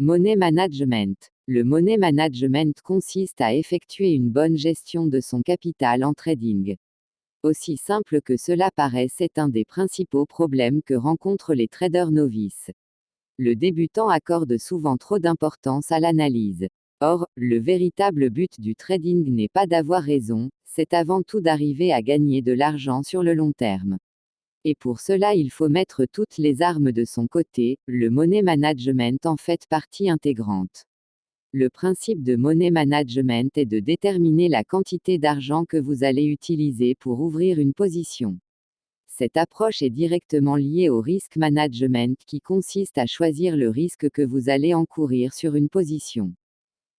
Money management. Le money management consiste à effectuer une bonne gestion de son capital en trading. Aussi simple que cela paraît, c'est un des principaux problèmes que rencontrent les traders novices. Le débutant accorde souvent trop d'importance à l'analyse. Or, le véritable but du trading n'est pas d'avoir raison, c'est avant tout d'arriver à gagner de l'argent sur le long terme. Et pour cela il faut mettre toutes les armes de son côté, le money management en fait partie intégrante. Le principe de money management est de déterminer la quantité d'argent que vous allez utiliser pour ouvrir une position. Cette approche est directement liée au risk management qui consiste à choisir le risque que vous allez encourir sur une position.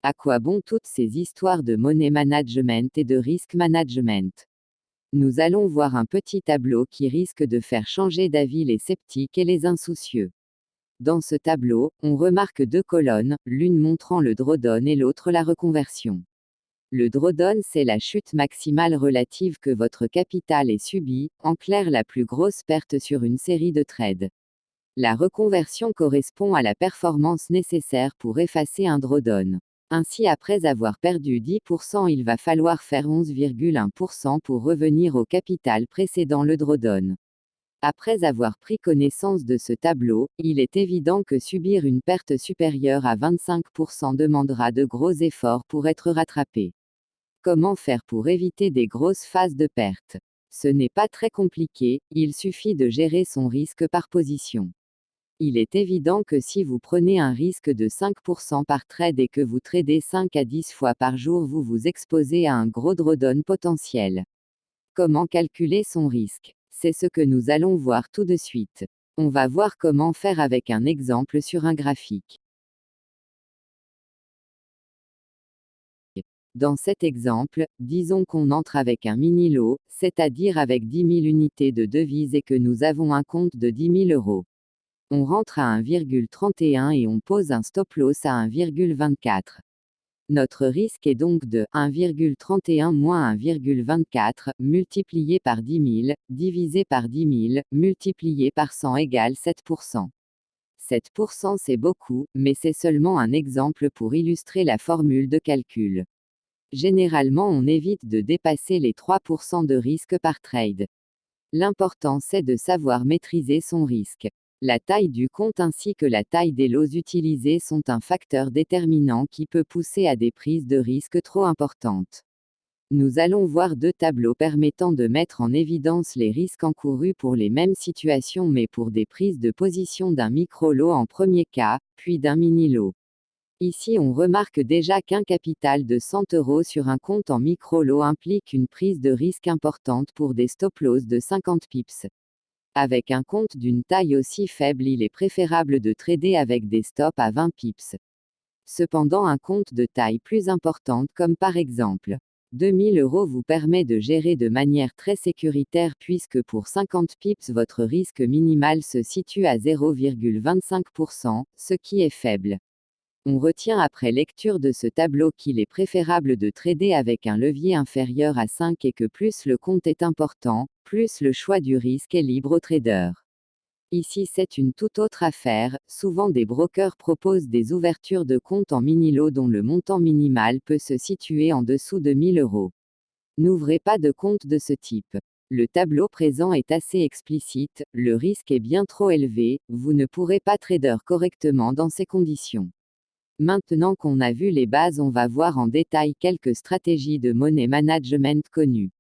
À quoi bon toutes ces histoires de money management et de risk management? Nous allons voir un petit tableau qui risque de faire changer d'avis les sceptiques et les insoucieux. Dans ce tableau, on remarque deux colonnes, l'une montrant le drawdown et l'autre la reconversion. Le drawdown, c'est la chute maximale relative que votre capital ait subie, en clair la plus grosse perte sur une série de trades. La reconversion correspond à la performance nécessaire pour effacer un drawdown. Ainsi, après avoir perdu 10%, il va falloir faire 11,1% pour revenir au capital précédant le drawdown. Après avoir pris connaissance de ce tableau, il est évident que subir une perte supérieure à 25% demandera de gros efforts pour être rattrapé. Comment faire pour éviter des grosses phases de perte? Ce n'est pas très compliqué, il suffit de gérer son risque par position. Il est évident que si vous prenez un risque de 5% par trade et que vous tradez 5 à 10 fois par jour, vous vous exposez à un gros drawdown potentiel. Comment calculer son risque? C'est ce que nous allons voir tout de suite. On va voir comment faire avec un exemple sur un graphique. Dans cet exemple, disons qu'on entre avec un mini-lot, c'est-à-dire avec 10 000 unités de devises et que nous avons un compte de 10 000 euros. On rentre à 1,31 et on pose un stop-loss à 1,24. Notre risque est donc de 1,31 moins 1,24, multiplié par 10 000, divisé par 10 000, multiplié par 100 égale 7%. 7% c'est beaucoup, mais c'est seulement un exemple pour illustrer la formule de calcul. Généralement on évite de dépasser les 3% de risque par trade. L'important c'est de savoir maîtriser son risque. La taille du compte ainsi que la taille des lots utilisés sont un facteur déterminant qui peut pousser à des prises de risque trop importantes. Nous allons voir deux tableaux permettant de mettre en évidence les risques encourus pour les mêmes situations mais pour des prises de position d'un micro-lot en premier cas, puis d'un mini-lot. Ici on remarque déjà qu'un capital de 100 euros sur un compte en micro-lot implique une prise de risque importante pour des stop-loss de 50 pips. Avec un compte d'une taille aussi faible, il est préférable de trader avec des stops à 20 pips. Cependant, un compte de taille plus importante comme par exemple 2000 euros vous permet de gérer de manière très sécuritaire puisque pour 50 pips votre risque minimal se situe à 0,25%, ce qui est faible. On retient après lecture de ce tableau qu'il est préférable de trader avec un levier inférieur à 5 et que plus le compte est important, plus le choix du risque est libre au trader. Ici c'est une toute autre affaire, souvent des brokers proposent des ouvertures de compte en mini-lot dont le montant minimal peut se situer en dessous de 1000 euros. N'ouvrez pas de compte de ce type. Le tableau présent est assez explicite, le risque est bien trop élevé, vous ne pourrez pas trader correctement dans ces conditions. Maintenant qu'on a vu les bases, on va voir en détail quelques stratégies de money management connues.